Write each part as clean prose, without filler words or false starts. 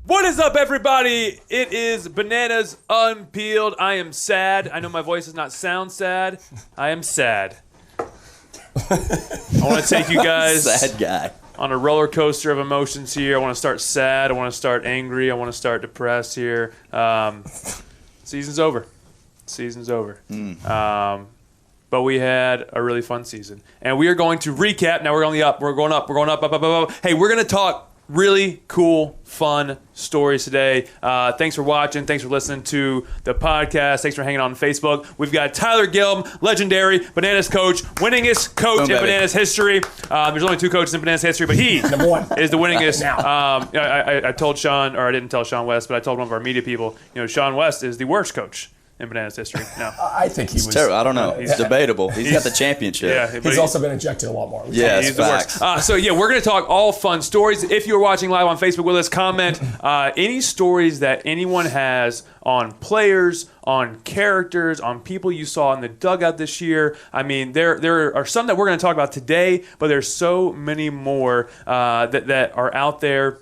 What is up, everybody? It is Bananas Unpeeled. I am sad. I know my voice does not sound sad. I am sad. I want to take you guys sad guy on a roller coaster of emotions here. I want to start sad. I want to start angry. I want to start depressed here. Season's over. Season's over. But we had a really fun season. And we are going to recap. Now we're on the up. We're going up. We're going up. Hey, we're going to talk really cool, fun stories today. Thanks for watching. Thanks for listening to the podcast. Thanks for hanging on Facebook. We've got Tyler Gillum, legendary Bananas coach, winningest coach in Bananas history. There's only 2 coaches in Bananas history, but he Number 1 is the winningest. now. I told Sean, or I didn't tell Sean West, but I told one of our media people, Sean West is the worst coach in Bananas history. No. I think he was terrible. I don't know. He's debatable. He's got the championship. Yeah, He's also been ejected a lot more. Yes, He's the worst. So we're going to talk all fun stories. If you're watching live on Facebook with us, comment any stories that anyone has on players, on characters, on people you saw in the dugout this year. I mean, there are some that we're going to talk about today, but there's so many more that are out there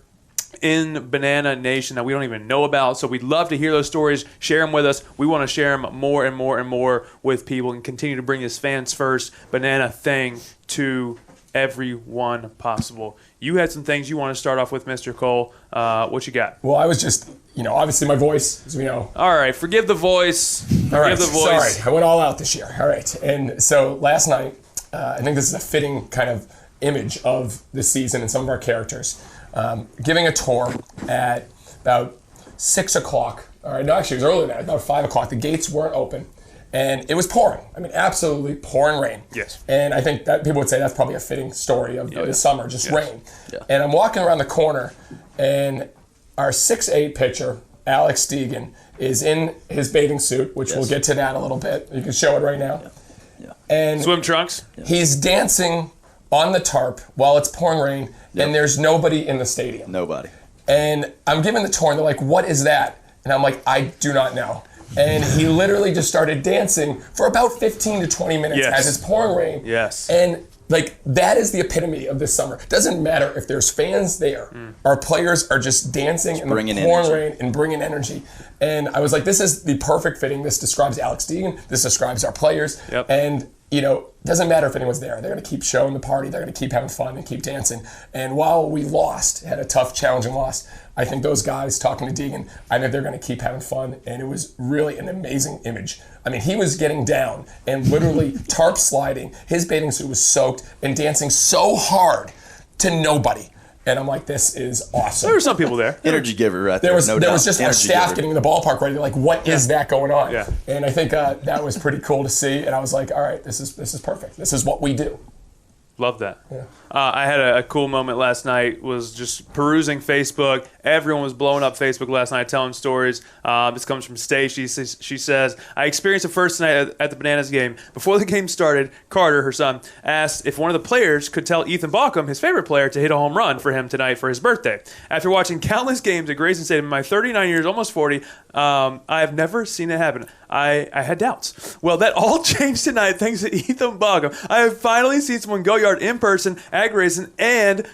in Banana Nation that we don't even know about. So we'd love to hear those stories. Share them with us. We want to share them more and more and more with people and continue to bring this fans first Banana thing to everyone possible. You had some things you want to start off with, Mr. Cole. What you got? Well, I was just, obviously my voice, as we know. All right, forgive the voice. Forgive the voice. Sorry, I went all out this year. All right, and so last night, I think this is a fitting kind of image of the season and some of our characters. Giving a tour at about 6 o'clock. All right, no, actually, it was earlier than that, about 5 o'clock. The gates weren't open, and it was pouring. I mean, absolutely pouring rain. Yes. And I think that people would say that's probably a fitting story of the summer, just rain. Yeah. And I'm walking around the corner, and our 6'8" pitcher, Alex Deegan, is in his bathing suit, which we'll get to that a little bit. You can show it right now. Yeah. And Swim trunks. he's dancing on the tarp while it's pouring rain, and there's nobody in the stadium. Nobody. And I'm giving the tour, and they're like, "What is that?" And I'm like, "I do not know." And he literally just started dancing for about 15 to 20 minutes as it's pouring rain. Yes. And that is the epitome of this summer. Doesn't matter if there's fans there. Our players are just dancing in the pouring rain and bringing energy. And I was like, this is the perfect fitting. This describes Alex Deegan. This describes our players. Yep. And doesn't matter if anyone's there. They're going to keep showing the party. They're going to keep having fun and keep dancing. And while we had a tough, challenging loss, I think those guys talking to Deegan, I know they're going to keep having fun. And it was really an amazing image. I mean, he was getting down and literally tarp sliding. His bathing suit was soaked and dancing so hard to nobody. And I'm like, this is awesome. There were some people there. Energy giver right there. There was just our staff getting in the ballpark ready. They're like, what is that going on? Yeah. And I think that was pretty cool to see. And I was like, all right, this is perfect. This is what we do. Love that. Yeah. I had a cool moment last night, was just perusing Facebook. Everyone was blowing up Facebook last night, telling stories. This comes from Stacy. She says, I experienced the first night at the Bananas game. Before the game started, Carter, her son, asked if one of the players could tell Ethan Baucom, his favorite player, to hit a home run for him tonight for his birthday. After watching countless games at Grayson Stadium in my 39 years, almost 40, I have never seen it happen. I had doubts. Well, that all changed tonight thanks to Ethan Baucom. I have finally seen someone go yard in person at Grayson, and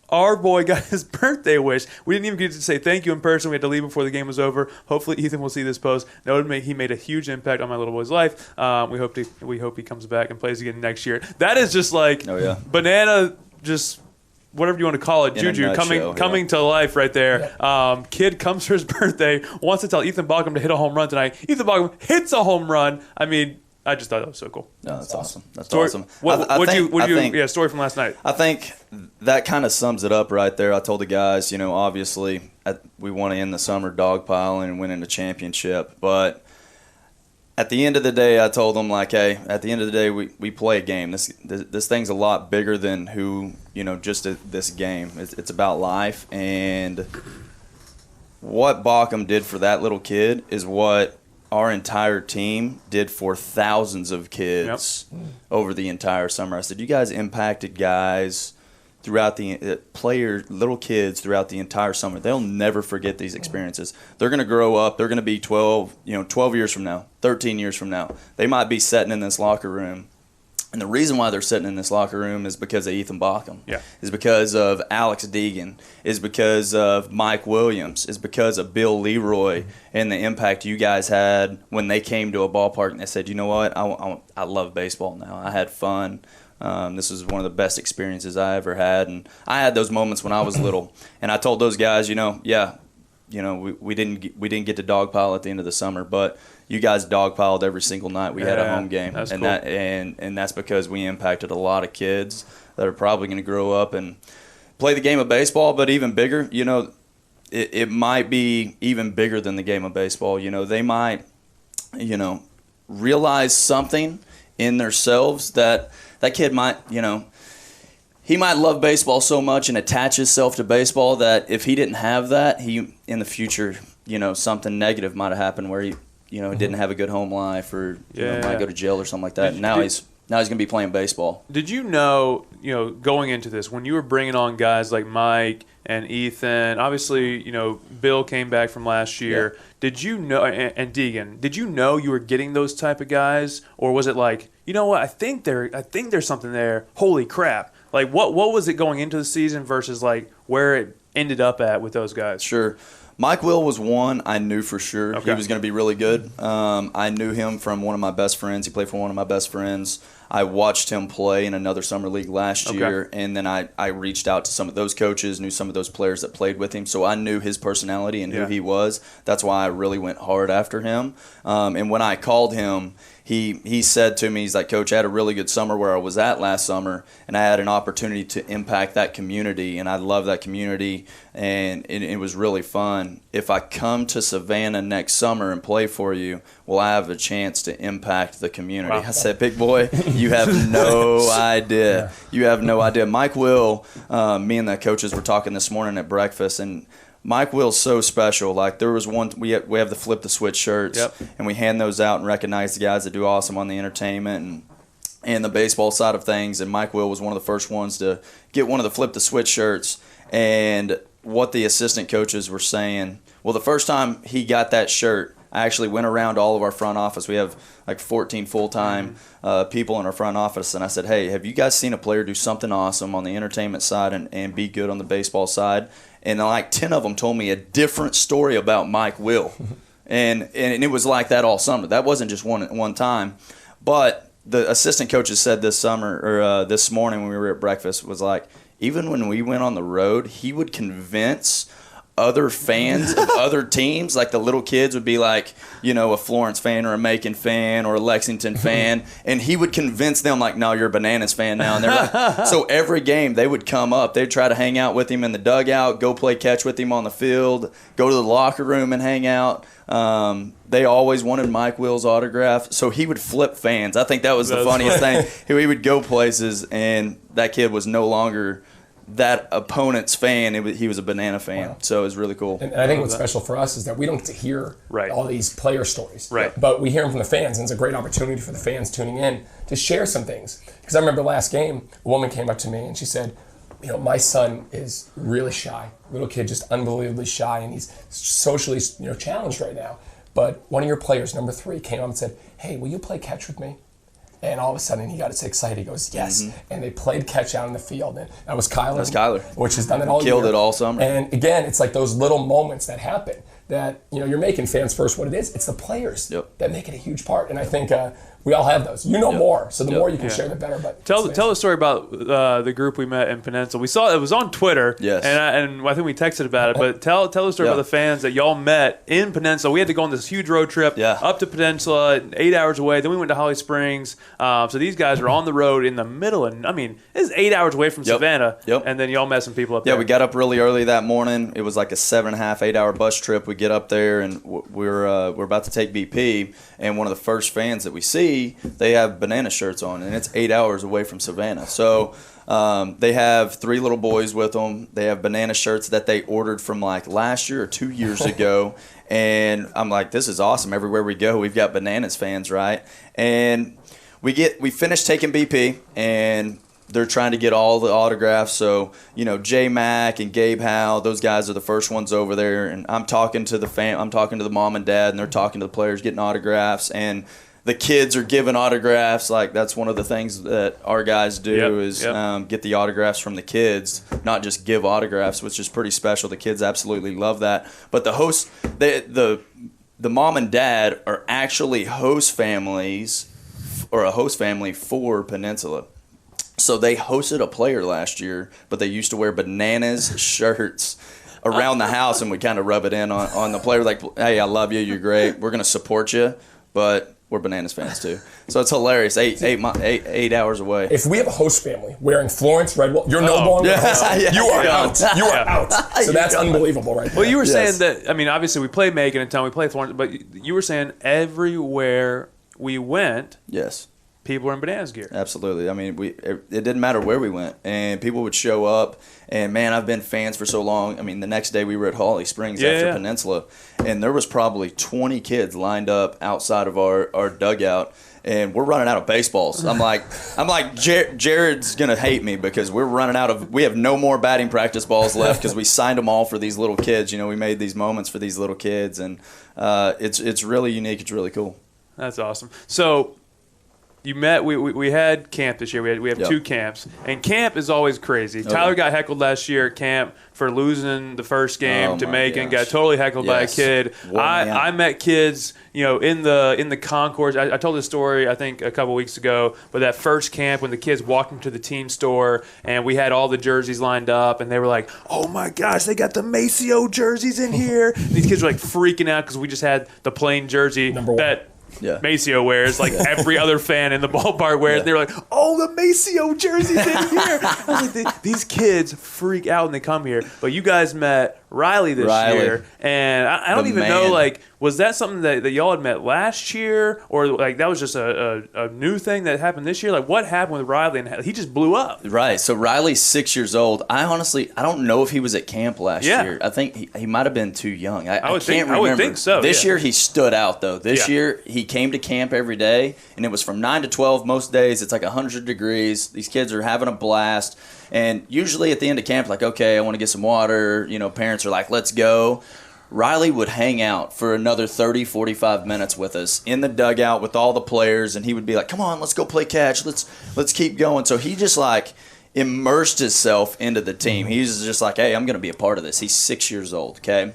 our boy got his birthday wish. We didn't even get to say thank you in person. We had to leave before the game was over. Hopefully Ethan will see this post. He made a huge impact on my little boy's life. We hope he comes back and plays again next year. That is just like Banana, just whatever you want to call it, Juju coming to life right there. Yeah. Kid comes for his birthday, wants to tell Ethan Baucom to hit a home run tonight. Ethan Baucom hits a home run. I mean, I just thought that was so cool. No, that's awesome. That's awesome. Story from last night. I think that kind of sums it up right there. I told the guys, obviously we want to end the summer dogpiling and winning the championship, but at the end of the day, I told them, hey, at the end of the day, we play a game. This thing's a lot bigger than just this game. It's about life, and what Baucom did for that little kid is what our entire team did for thousands of kids over the entire summer. I said, you guys impacted guys throughout the little kids throughout the entire summer. They'll never forget these experiences. They're going to grow up. They're going to be 12 years from now, 13 years from now. They might be sitting in this locker room And the reason why they're sitting in this locker room is because of Ethan Bockham. Yeah. Is because of Alex Deegan. Is because of Mike Williams. Is because of Bill Leroy and the impact you guys had when they came to a ballpark and they said, you know what, I love baseball now. I had fun. This was one of the best experiences I ever had. And I had those moments when I was little. And I told those guys, we didn't get to dogpile at the end of the summer, but you guys dogpiled every single night we had a home game. That's and cool. and that's because we impacted a lot of kids that are probably going to grow up and play the game of baseball, but even bigger, it might be even bigger than the game of baseball. They might, realize something in themselves that kid might, he might love baseball so much and attach himself to baseball that if he didn't have that, he in the future, something negative might have happened where he, didn't have a good home life or might go to jail or something like that. Now he's going to be playing baseball. Did you know, going into this, when you were bringing on guys like Mike and Ethan, obviously, Bill came back from last year. Yeah. Did you know, and Deegan, did you know you were getting those type of guys, or was it like, you know what, I think there's something there. Holy crap! Like, what was it going into the season versus like where it ended up at with those guys? Sure. Mike Will was one I knew for sure. Okay. He was going to be really good. I knew him from one of my best friends. He played for one of my best friends. I watched him play in another summer league last year, and then I reached out to some of those coaches, knew some of those players that played with him, so I knew his personality and who he was. That's why I really went hard after him. And when I called him, he said to me, he's like, Coach, I had a really good summer where I was at last summer, and I had an opportunity to impact that community, and I love that community, and it was really fun. If I come to Savannah next summer and play for you, will I have a chance to impact the community? Wow. I said, big boy, you have no idea. Yeah. You have no idea. Mike Will, me and the coaches were talking this morning at breakfast, and Mike Will's so special. Like, there was one, we have the Flip the Switch shirts, and we hand those out and recognize the guys that do awesome on the entertainment and the baseball side of things. And Mike Will was one of the first ones to get one of the Flip the Switch shirts. And what the assistant coaches were saying, well, the first time he got that shirt, I actually went around all of our front office. We have like 14 full-time people in our front office. And I said, hey, have you guys seen a player do something awesome on the entertainment side and be good on the baseball side? And like 10 of them told me a different story about Mike Will. And it was like that all summer. That wasn't just one time. But the assistant coaches said this morning when we were at breakfast was like, even when we went on the road, he would convince other fans of other teams, like the little kids would be like, a Florence fan or a Macon fan or a Lexington fan, and he would convince them like, no, you're a Bananas fan now. And they're like, so every game they would come up, they'd try to hang out with him in the dugout, go play catch with him on the field, go to the locker room and hang out. They always wanted Mike Will's autograph, so he would flip fans. I think that was the funniest thing. He would go places, and that kid was no longer that opponent's fan. He was a Banana fan. Wow. So it was really cool. And I think what's special for us is that we don't get to hear all these player stories, right? But we hear them from the fans, and it's a great opportunity for the fans tuning in to share some things. Because I remember last game, a woman came up to me and she said, my son is really shy, little kid, just unbelievably shy, and he's socially challenged right now. But one of your players, number 3, came up and said, hey, will you play catch with me? And all of a sudden, he got excited. He goes, yes. Mm-hmm. And they played catch out in the field. And that was Kyler. That's Kyler. Which has done it all year. Killed it all summer. And again, it's like those little moments that happen that, you're making fans first what it is. It's the players that make it a huge part. And I think we all have those. More. So the more you can share, the better. But tell the story about the group we met in Peninsula. We saw it was on Twitter. Yes. And I think we texted about it. But tell the story about the fans that y'all met in Peninsula. We had to go on this huge road trip up to Peninsula, 8 hours away. Then we went to Holly Springs. So these guys are on the road in the middle. And it's 8 hours away from Savannah. Yep. And then y'all met some people up there. Yeah, we got up really early that morning. It was like a 7.5, 8 hour bus trip. We get up there and we're about to take BP. And one of the first fans that we see, they have Banana shirts on, and it's 8 hours away from Savannah. So they have 3 little boys with them. They have Banana shirts that they ordered from like last year or 2 years ago. And I'm like, this is awesome. Everywhere we go, we've got Bananas fans, right? And we finish taking BP, and they're trying to get all the autographs. So, J Mac and Gabe Howe, those guys are the first ones over there. And I'm talking to the mom and dad, and they're talking to the players, getting autographs. And the kids are giving autographs. Like, that's one of the things that our guys do is get the autographs from the kids, not just give autographs, which is pretty special. The kids absolutely love that. But the hosts, the mom and dad are actually host families, or a host family for Peninsula. So they hosted a player last year, but they used to wear Bananas shirts around the house, and we kind of rub it in on the player, like, hey, I love you, you're great, we're going to support you, but we're Bananas fans too. So it's hilarious, 8 hours away. If we have a host family wearing Florence Redwall, you're no longer a host. You are out. You are out. So that's unbelievable right there. Well, you were saying that, I mean, obviously we play Macon in town, we play Florence, but you were saying everywhere we went, Yes. people were in Bananas gear. Absolutely. I mean, it didn't matter where we went, and people would show up. And man, I've been fans for so long. I mean, the next day we were at Holly Springs after Peninsula, and there was probably 20 kids lined up outside of our dugout, and we're running out of baseballs. I'm like, Jared's gonna hate me because we're running out of. We have no more batting practice balls left because we signed them all for these little kids. You know, we made these moments for these little kids, and it's really unique. It's really cool. That's awesome. So. You met. We had camp this year. We have 2 camps, and camp is always crazy. Tyler got heckled last year at camp for losing the first game to Macon. Got totally heckled by a kid. I met kids, you know, in the concourse. I told this story I think a couple weeks ago, but that first camp when the kids walked into the team store and we had all the jerseys lined up, and they were like, "Oh my gosh, they got the Maceo jerseys in here!" And these kids were like freaking out because we just had the plain jersey that. Yeah. Maceo wears, like every other fan in the ballpark wears. Yeah. They're like, "Oh, the Maceo jersey's in here." I was like, these kids freak out when they come here. But you guys met Riley this year, and I don't even know, like, was that something that y'all had met last year, or like that was just a new thing that happened this year? Like, what happened with Riley? And he just blew up. Right. So Riley's 6 years old. I don't know if he was at camp last year. I think he might have been too young. I can't remember. I would think so. This year he stood out though. This year he came to camp every day, and it was from 9 to 12 most days. It's like 100 degrees. These kids are having a blast. And usually at the end of camp, like, okay, I want to get some water. You know, parents are like, let's go. Riley would hang out for another 30, 45 minutes with us in the dugout with all the players, and he would be like, come on, let's go play catch. Let's keep going. So he just, like, immersed himself into the team. He was just like, hey, I'm going to be a part of this. He's 6 years old, okay?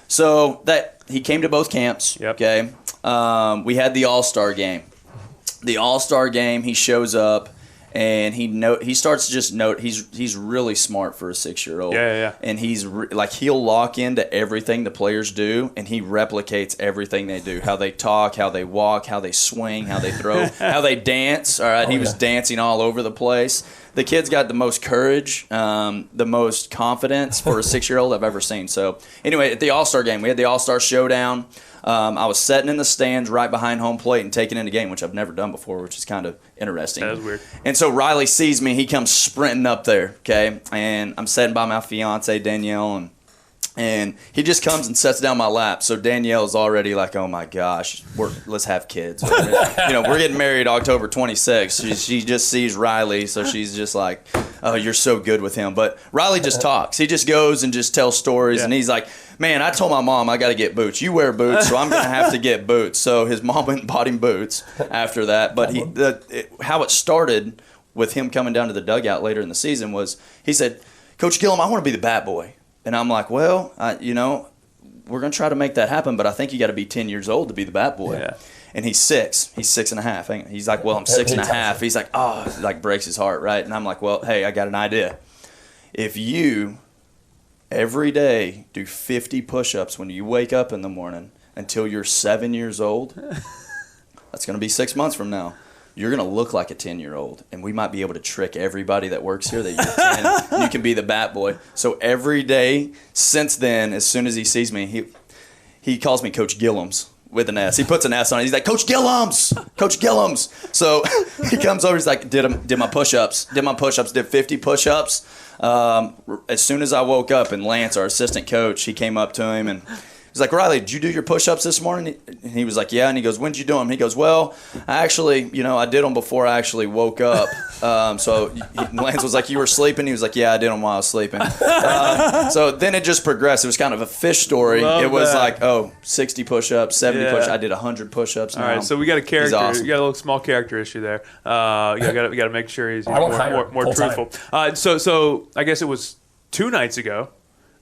So that he came to both camps, okay? We had the All-Star game. The All-Star game, he shows up. And he starts to just note he's really smart for a 6-year-old. Yeah. And he's like he'll lock into everything the players do, and he replicates everything they do. How they talk, how they walk, how they swing, how they throw, how they dance. All right, he was dancing all over the place. The kid's got the most courage, the most confidence for a 6-year-old I've ever seen. So anyway, at the All-Star game, we had the All-Star Showdown. I was sitting in the stands right behind home plate and taking in the game, which I've never done before, which is kind of interesting. That was weird. And so Riley sees me. He comes sprinting up there, okay? And I'm sitting by my fiance, Danielle, and he just comes and sits down my lap. So Danielle's already like, oh, my gosh, let's have kids. We're getting married October 26th. She just sees Riley, so she's just like, oh, you're so good with him. But Riley just talks. He just goes and just tells stories, and he's like, man, I told my mom I got to get boots. You wear boots, so I'm going to have to get boots. So his mom went and bought him boots after that. But how it started with him coming down to the dugout later in the season was he said, Coach Gillum, I want to be the bat boy. And I'm like, well, we're going to try to make that happen, but I think you got to be 10 years old to be the bat boy. Yeah. And he's 6. He's 6.5. He's like, well, I'm 6.5. He's like, oh, it like breaks his heart, right? And I'm like, well, hey, I got an idea. If you every day do 50 push-ups when you wake up in the morning until you're 7 years old, that's going to be 6 months from now. You're going to look like a 10-year-old, and we might be able to trick everybody that works here that you're 10 and you can be the bat boy. So every day since then, as soon as he sees me, he calls me Coach Gillums with an S. He puts an S on it. He's like, Coach Gillums! Coach Gillums! So he comes over, he's like, did my push-ups, did 50 push-ups. As soon as I woke up, and Lance, our assistant coach, he came up to him and He's like, Riley, did you do your push-ups this morning? And he was like, yeah. And he goes, when did you do them? He goes, well, I actually, I did them before I actually woke up. So Lance was like, you were sleeping? He was like, yeah, I did them while I was sleeping. So then it just progressed. It was kind of a fish story. It was like, 60 push-ups, 70 push-ups. I did 100 push-ups now. All right, so we got a character. Awesome. You got a little small character issue there. You got to make sure he's more truthful. So I guess it was 2 nights ago.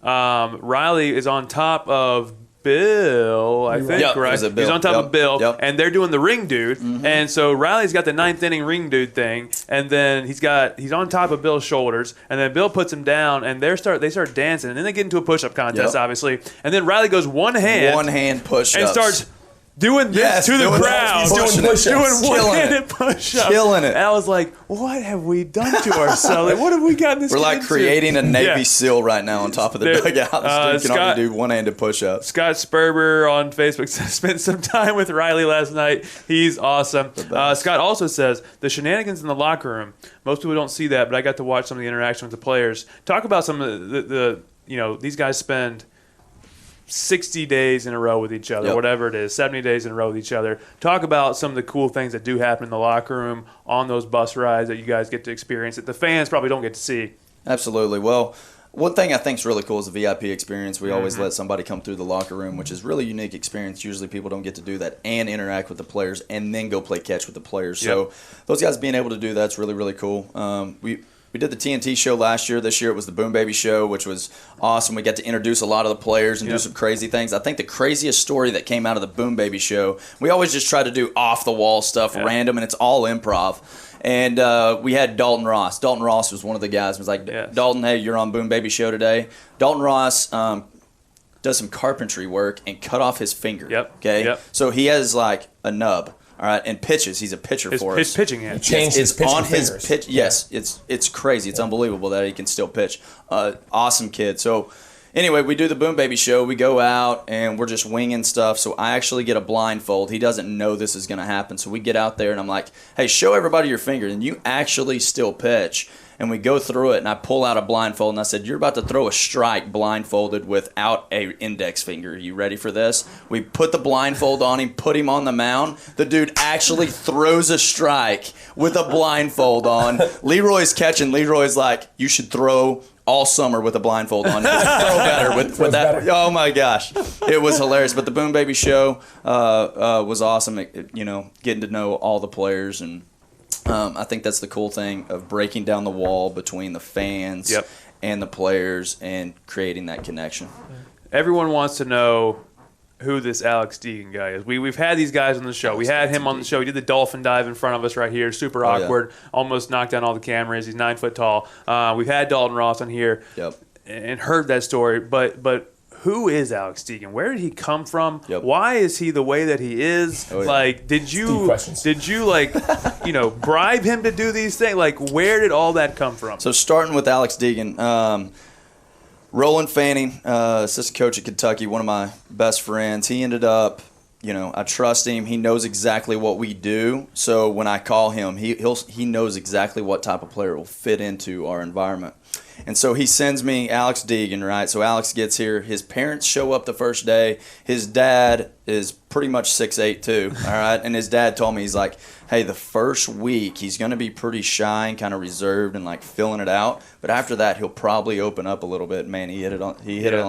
Riley is on top of Bill, I think, yep, right? He's on top of Bill, and they're doing the ring dude. Mm-hmm. And so Riley's got the 9th inning ring dude thing, and then he's on top of Bill's shoulders, and then Bill puts him down, and they start dancing, and then they get into a push-up contest, obviously. And then Riley goes one hand push-ups. And starts doing this to the crowd. He's doing push-ups. Doing one-handed push-ups. Killing it. And I was like, what have we done to ourselves? Like, what have we gotten this We're like into? creating a Navy SEAL right now on top of the dugout. This dude can only do one-handed push-ups. Scott Sperber on Facebook spent some time with Riley last night. He's awesome. Scott also says, the shenanigans in the locker room. Most people don't see that, but I got to watch some of the interaction with the players. Talk about some of the these guys spend 60 days in a row with each other, whatever it is, 70 days in a row with each other. Talk about some of the cool things that do happen in the locker room on those bus rides that you guys get to experience that the fans probably don't get to see. Absolutely. Well, one thing I think is really cool is the VIP experience. We always let somebody come through the locker room, which is really unique experience. Usually people don't get to do that and interact with the players and then go play catch with the players. So those guys being able to do that's really, really cool. We did the TNT show last year. This year it was the Boom Baby show, which was awesome. We got to introduce a lot of the players and do some crazy things. I think the craziest story that came out of the Boom Baby show, we always just try to do off-the-wall stuff, random, and it's all improv. And we had Dalton Ross. Dalton Ross was one of the guys. He was like, Dalton, hey, you're on Boom Baby show today. Dalton Ross does some carpentry work and cut off his finger. So he has like a nub. All right, and pitches. He's a pitcher for us. His pitching hand. Changed his pitching on his fingers. Pitch. Yes, it's crazy. It's unbelievable that he can still pitch. Awesome kid. So anyway, we do the Boom Baby show. We go out and we're just winging stuff. So I actually get a blindfold. He doesn't know this is going to happen. So we get out there and I'm like, hey, show everybody your finger. And you actually still pitch. And we go through it, and I pull out a blindfold, and I said, you're about to throw a strike blindfolded without a index finger. Are you ready for this? We put the blindfold on him, put him on the mound. The dude actually throws a strike with a blindfold on. Leroy's catching. Leroy's like, you should throw all summer with a blindfold on. Throw better with that. Better. Oh, my gosh. It was hilarious. But the Boom Baby show was awesome, getting to know all the players and I think that's the cool thing of breaking down the wall between the fans and the players and creating that connection. Everyone wants to know who this Alex Deegan guy is. We've had these guys on the show. We had him on the show. He did the dolphin dive in front of us right here. Super awkward. Almost knocked down all the cameras. He's 9 foot tall. We've had Dalton Ross on here and heard that story. But who is Alex Deegan? Where did he come from? Why is he the way that he is? Like, did you bribe him to do these things? Like, where did all that come from? So starting with Alex Deegan, Roland Fanning, assistant coach at Kentucky, one of my best friends. He ended up, I trust him. He knows exactly what we do. So when I call him, he knows exactly what type of player will fit into our environment. And so he sends me Alex Deegan, right? So Alex gets here. His parents show up the first day. His dad is pretty much 6'8", too, all right? And his dad told me, he's like, hey, the first week he's going to be pretty shy and kind of reserved and like filling it out. But after that, he'll probably open up a little bit. Man, he hit it on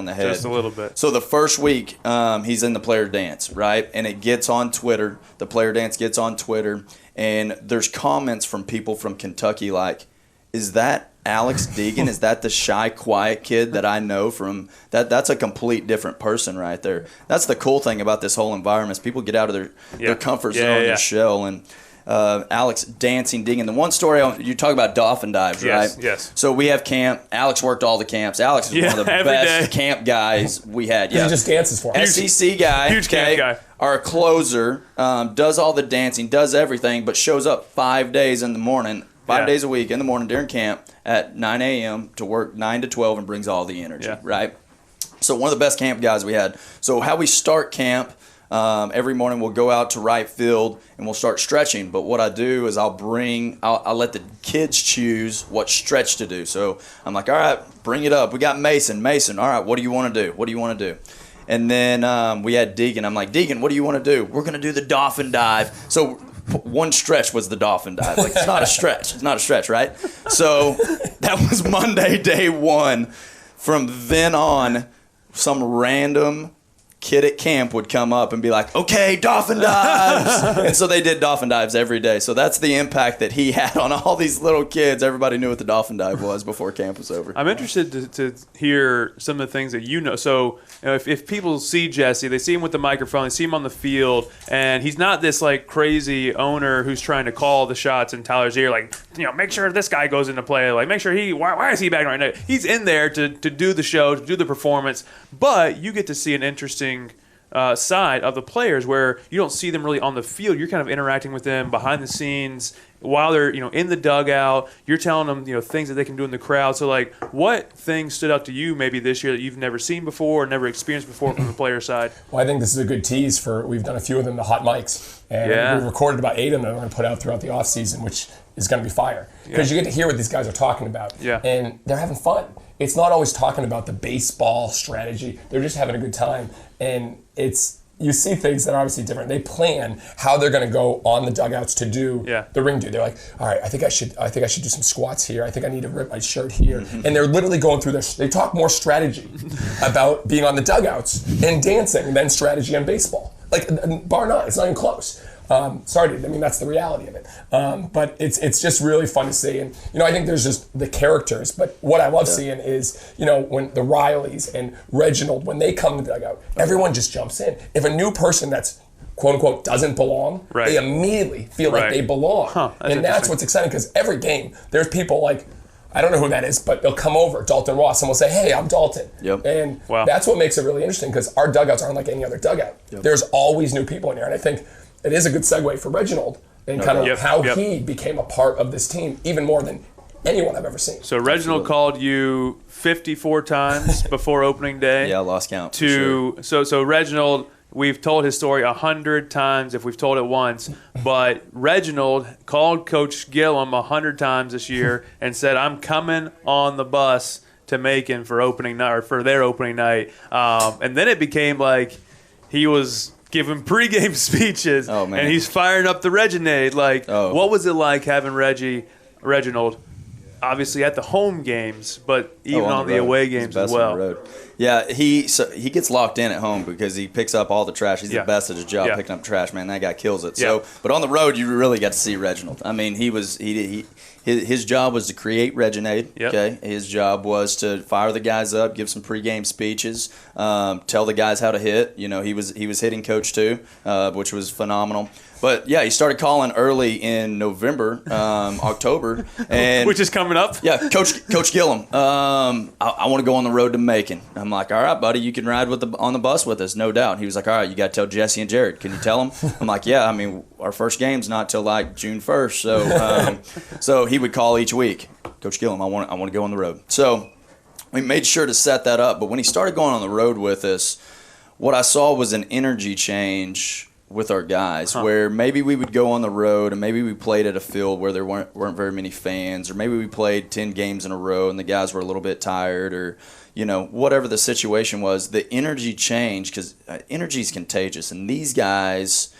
the head. Just a little bit. So the first week, he's in the player dance, right? And it gets on Twitter. The player dance gets on Twitter. And there's comments from people from Kentucky like, is that Alex Deegan? Is that the shy, quiet kid that I know from that? That's a complete different person right there. That's the cool thing about this whole environment is people get out of their comfort zone, their shell. And Alex dancing, Deegan. The one story, you talk about dolphin dives, right? Yes. So we have camp. Alex worked all the camps. Alex is one of the best camp guys we had. He just dances for us. SEC guy. Huge camp guy. Our closer does all the dancing, does everything, but shows up 5 days in the morning. 5 days a week in the morning during camp at 9 a.m. to work 9 to 12 and brings all the energy, right? So one of the best camp guys we had. So how we start camp, every morning we'll go out to right field and we'll start stretching. But what I do is I'll let the kids choose what stretch to do. So I'm like, all right, bring it up. We got Mason. All right, what do you want to do? And then we had Deegan. I'm like, Deegan, what do you want to do? We're going to do the dolphin dive. So one stretch was the dolphin dive. Like, it's not a stretch. It's not a stretch, right? So that was Monday, day one. From then on, some random kid at camp would come up and be like, okay, dolphin dives. And so they did dolphin dives every day. So that's the impact that he had on all these little kids. Everybody knew what the dolphin dive was before camp was over. I'm interested to hear some of the things that you know. So, if people see Jesse, they see him with the microphone, they see him on the field, and he's not this like crazy owner who's trying to call the shots in Tyler's ear, like, make sure this guy goes into play, like make sure why is he back right now? He's in there to do the show, to do the performance, but you get to see an interesting side of the players where you don't see them really on the field. You're kind of interacting with them behind the scenes while they're in the dugout. You're telling them things that they can do in the crowd. So like, what things stood out to you maybe this year that you've never seen before or never experienced before from the player side? Well, I think this is a good tease for, we've done a few of them, the hot mics, and we recorded about 8 of them that we're going to put out throughout the off season, which is going to be fire because you get to hear what these guys are talking about, and they're having fun. It's not always talking about the baseball strategy. They're just having a good time, and you see things that are obviously different. They plan how they're going to go on the dugouts to do the ring do. They're like, all right, I think I should do some squats here. I think I need to rip my shirt here. And they're literally going through this. They talk more strategy about being on the dugouts and dancing than strategy on baseball. Like, bar none, it's not even close. Sorry, dude. I mean, that's the reality of it. But it's just really fun to see. And, I think there's just the characters. But what I love seeing is, when the Rileys and Reginald, when they come to the dugout, everyone just jumps in. If a new person that's, quote unquote, doesn't belong, they immediately feel like they belong. And that's what's exciting because every game, there's people like, I don't know who that is, but they'll come over, Dalton Ross, and we'll say, hey, I'm Dalton. And that's what makes it really interesting because our dugouts aren't like any other dugout. There's always new people in here. And I think it is a good segue for Reginald and kind of how he became a part of this team even more than anyone I've ever seen. So Reginald called you 54 times before opening day. Yeah, I lost count. So Reginald, we've told his story 100 times if we've told it once, but Reginald called Coach Gillum 100 times this year and said, I'm coming on the bus to Macon for opening night or for their opening night. And then it became like he was giving pregame speeches, and he's firing up the Reginade. Like, what was it like having Reginald, obviously at the home games, but even on the away games as well? Yeah, he gets locked in at home because he picks up all the trash. He's the best at his job picking up trash, man. That guy kills it. So, but on the road, you really got to see Reginald. I mean, his job was to create Reginade. Okay, his job was to fire the guys up, give some pregame speeches, tell the guys how to hit. He was hitting coach too, which was phenomenal. But yeah, he started calling early in November, October, and which is coming up. Yeah, Coach Gillum. I want to go on the road to Macon. I'm like, all right, buddy, you can ride on the bus with us, no doubt. He was like, all right, you got to tell Jesse and Jared. Can you tell them? I'm like, yeah. I mean, our first game's not till like June 1st, so he would call each week. Coach Gillum, I want to go on the road. So we made sure to set that up. But when he started going on the road with us, what I saw was an energy change with our guys, where maybe we would go on the road and maybe we played at a field where there weren't very many fans, or maybe we played 10 games in a row and the guys were a little bit tired, or whatever the situation was. The energy changed because energy is contagious, and these guys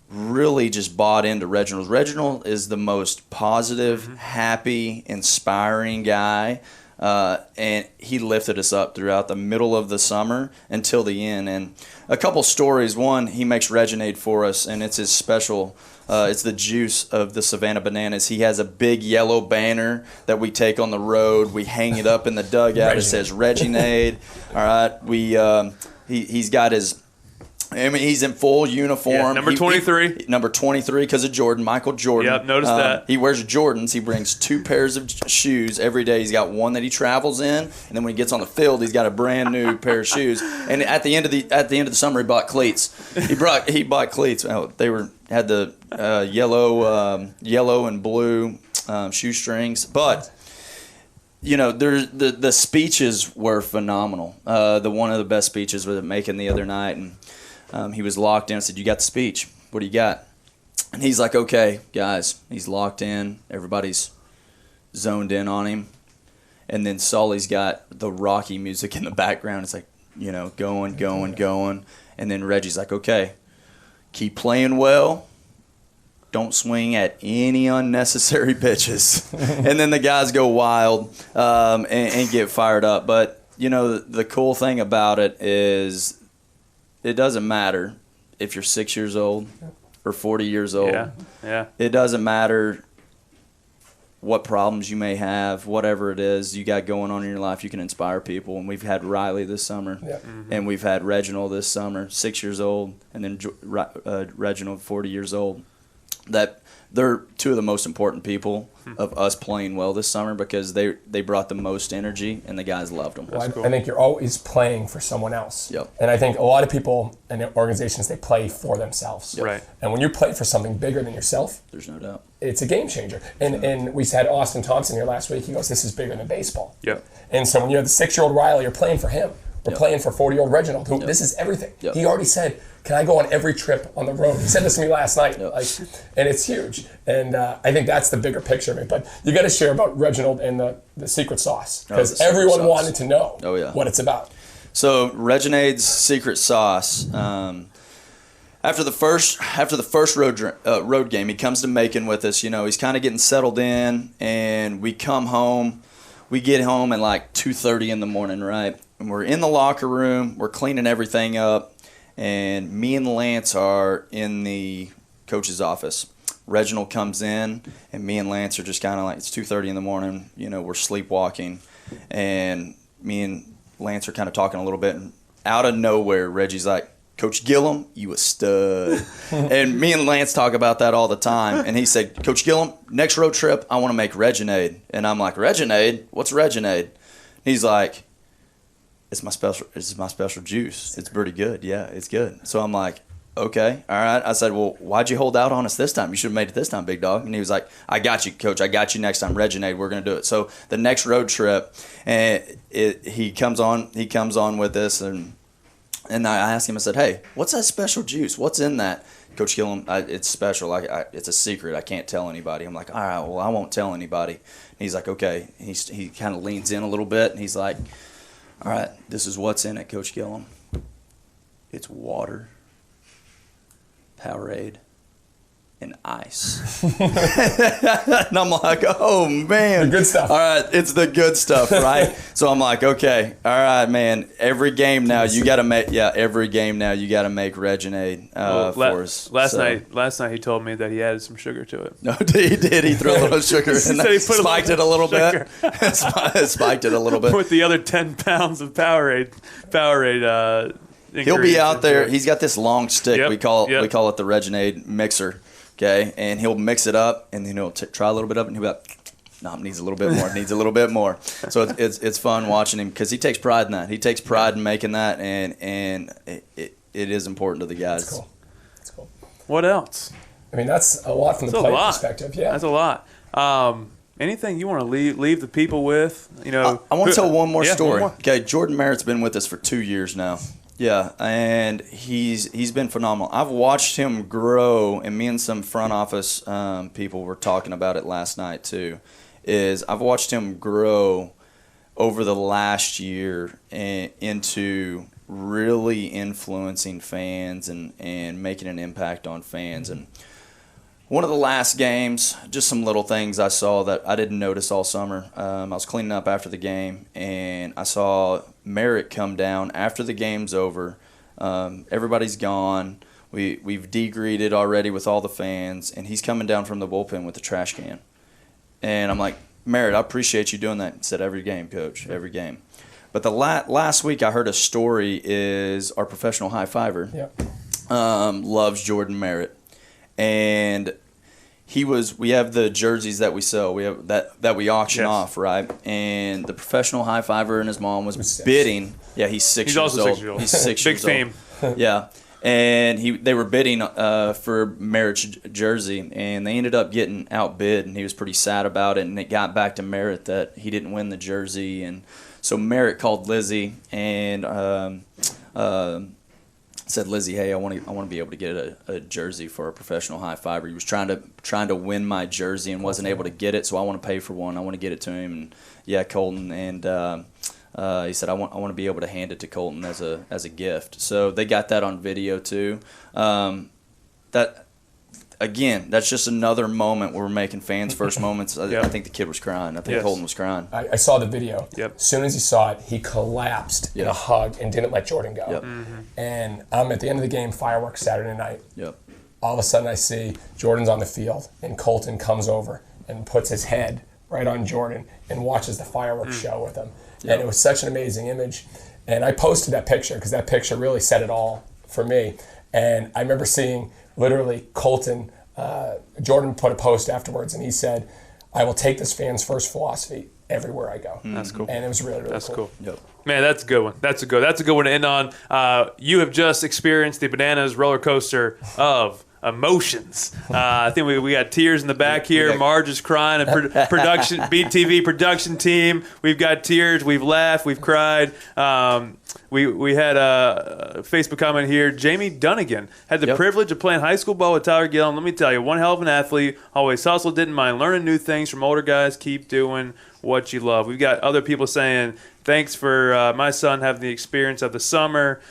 really just bought into Reginald. Reginald is the most positive, happy, inspiring guy. And he lifted us up throughout the middle of the summer until the end. And a couple stories. One, he makes Reginade for us, and it's his special. It's the juice of the Savannah Bananas. He has a big yellow banner that we take on the road. We hang it up in the dugout. It says Reginade. All right. He's got his. I mean, he's in full uniform. Yeah, number 23. Number 23 because of Jordan, Michael Jordan. Yep, noticed that. He wears Jordans. He brings 2 pairs of shoes every day. He's got one that he travels in, and then when he gets on the field, he's got a brand new pair of shoes. And at the end of the summer, he bought cleats. He bought cleats. Oh, they had the yellow and blue shoestrings, but. The speeches were phenomenal. One of the best speeches was at Macon the other night, and he was locked in. I said, you got the speech. What do you got? And he's like, okay, guys. He's locked in. Everybody's zoned in on him. And then Sully's got the Rocky music in the background. It's like, going. And then Reggie's like, okay, keep playing well. Don't swing at any unnecessary pitches. And then the guys go wild and get fired up. But, the cool thing about it is it doesn't matter if you're 6 years old or 40 years old. Yeah. It doesn't matter what problems you may have, whatever it is you got going on in your life, you can inspire people. And we've had Riley this summer, and we've had Reginald this summer, 6 years old, and then Reginald, 40 years old. That they're two of the most important people of us playing well this summer because they brought the most energy, and the guys loved them. Well, I think you're always playing for someone else. Yep. And I think a lot of people and organizations, they play for themselves. Yep. Right. And when you play for something bigger than yourself, there's no doubt. It's a game changer. And we had Austin Thompson here last week. He goes, this is bigger than baseball. Yep. And so when you have the 6-year-old Riley, you're playing for him. We're playing for 40-year-old Reginald, who this is everything. Yep. He already said, can I go on every trip on the road? He said this to me last night. And it's huge. And I think that's the bigger picture of it. But you got to share about Reginald and the secret sauce. Because everyone wanted to know what it's about. So Reginade's secret sauce, after the first road game, he comes to Macon with us. He's kind of getting settled in, and we come home. We get home at like 2:30 in the morning, right? And we're in the locker room. We're cleaning everything up, and me and Lance are in the coach's office. Reginald comes in, and me and Lance are just kind of like, it's 2:30 in the morning. We're sleepwalking, and me and Lance are kind of talking a little bit, and out of nowhere, Reggie's like, Coach Gillum, you a stud. And me and Lance talk about that all the time. And he said, Coach Gillum, next road trip, I want to make Reginade. And I'm like, Reginade? What's Reginade? He's like, it's my special juice. It's pretty good. Yeah, it's good. So I'm like, okay, all right. I said, well, why'd you hold out on us this time? You should have made it this time, big dog. And he was like, I got you, Coach. I got you next time. Reginade, we're going to do it. So the next road trip, and he comes on with us, and I asked him, I said, hey, what's that special juice? What's in that? Coach Gillum, it's special. It's a secret. I can't tell anybody. I'm like, all right, well, I won't tell anybody. And he's like, okay. He kind of leans in a little bit, and he's like, all right, this is what's in it, Coach Gillum. It's water, Powerade, and ice. And I'm like, oh, man. The good stuff. All right, it's the good stuff, right? So I'm like, okay, all right, man. Every game now you got to make Reginade for us. Last night he told me that he added some sugar to it. No, he did. He threw a little sugar in there. Spiked it a little bit. Spiked it a little bit. With the other 10 pounds of Powerade he'll be out there. He's got this long stick. Yep, we call it the Reginade mixer. Okay, and he'll mix it up, and then he'll try a little bit of it, and he'll be like, no, it needs a little bit more. It needs a little bit more. So it's fun watching him because he takes pride in that. He takes pride in making that, and it is important to the guys. That's cool. What else? I mean, that's a lot from the player perspective. Yeah, that's a lot. Anything you want to leave the people with? I want to tell one more story. Okay, Jordan Merritt's been with us for 2 years now. Yeah, and he's been phenomenal. I've watched him grow, and me and some front office people were talking about it last night too. I've watched him grow over the last year into really influencing fans and making an impact on fans. And one of the last games, just some little things I saw that I didn't notice all summer. I was cleaning up after the game, and I saw Merritt come down after the game's over. Everybody's gone. We've degreeted already with all the fans, and he's coming down from the bullpen with a trash can. And I'm like, Merritt, I appreciate you doing that. He said, every game, Coach, every game. But the last week I heard a story is our professional high-fiver loves Jordan Merritt. And we have the jerseys that we sell. We have that we auction off, right? And the professional high fiver and his mom was bidding. Yeah, he's 6 years old. 6 years old. He's 6 years Big old. fame. Yeah. And they were bidding for Merritt's jersey, and they ended up getting outbid, and he was pretty sad about it. And it got back to Merritt that he didn't win the jersey, and so Merritt called Lizzie and said, Lizzie, hey, I want to be able to get a jersey for a professional high fiver. He was trying to win my jersey and wasn't able to get it, so I want to pay for one. I want to get it to him. And yeah, Colton and He said, I want to be able to hand it to Colton as a gift. So they got that on video too. Again, that's just another moment where we're making fans' first moments. I think the kid was crying. I think Colton was crying. I saw the video. Yep. As soon as he saw it, he collapsed in a hug and didn't let Jordan go. Yep. And I'm at the end of the game, fireworks Saturday night. Yep. All of a sudden I see Jordan's on the field, and Colton comes over and puts his head right on Jordan and watches the fireworks show with him. Yep. And it was such an amazing image. And I posted that picture because that picture really said it all for me. And I remember seeing literally Colton, Jordan put a post afterwards, and he said, I will take this fan's first philosophy everywhere I go. That's cool. And it was really, really cool. Yep. Man, that's a good one. That's a good one to end on. You have just experienced the Bananas roller coaster of emotions. I think we got tears in the back here. Marge is crying. Production, BTV production team. We've got tears. We've laughed. We've cried. We had a Facebook comment here. Jamie Dunnigan had the privilege of playing high school ball with Tyler Gillum. Let me tell you, one hell of an athlete. Always hustled, didn't mind learning new things from older guys. Keep doing what you love. We've got other people saying, thanks for my son having the experience of the summer.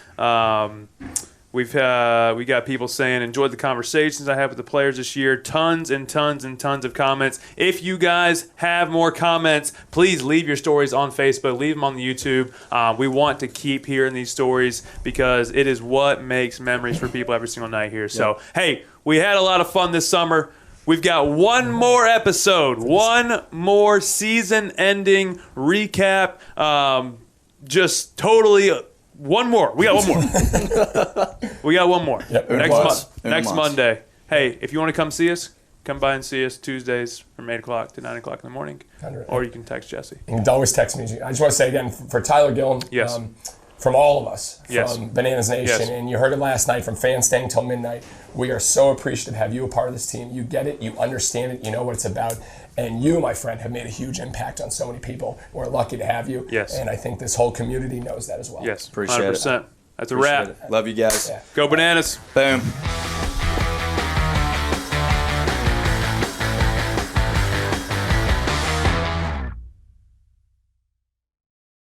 We got people saying, enjoyed the conversations I had with the players this year. Tons and tons and tons of comments. If you guys have more comments, please leave your stories on Facebook. Leave them on the YouTube. We want to keep hearing these stories because it is what makes memories for people every single night here. So, hey, we had a lot of fun this summer. We've got one more episode, one more season-ending recap. Just totally... One more. We got one more. We got one more. Yep. Next Monday. Hey, if you want to come see us, come by and see us Tuesdays from 8 o'clock to 9 o'clock in the morning. 100. Or you can text Jesse. You can always text me. I just want to say again, for Tyler Gillum, from all of us, from Bananas Nation, and you heard it last night, from fans staying till midnight, we are so appreciative to have you a part of this team. You get it, you understand it, you know what it's about, and you, my friend, have made a huge impact on so many people. We're lucky to have you, and I think this whole community knows that as well. Yes, appreciate 100%. it. That's a wrap. Love you guys. Go Bananas. Boom.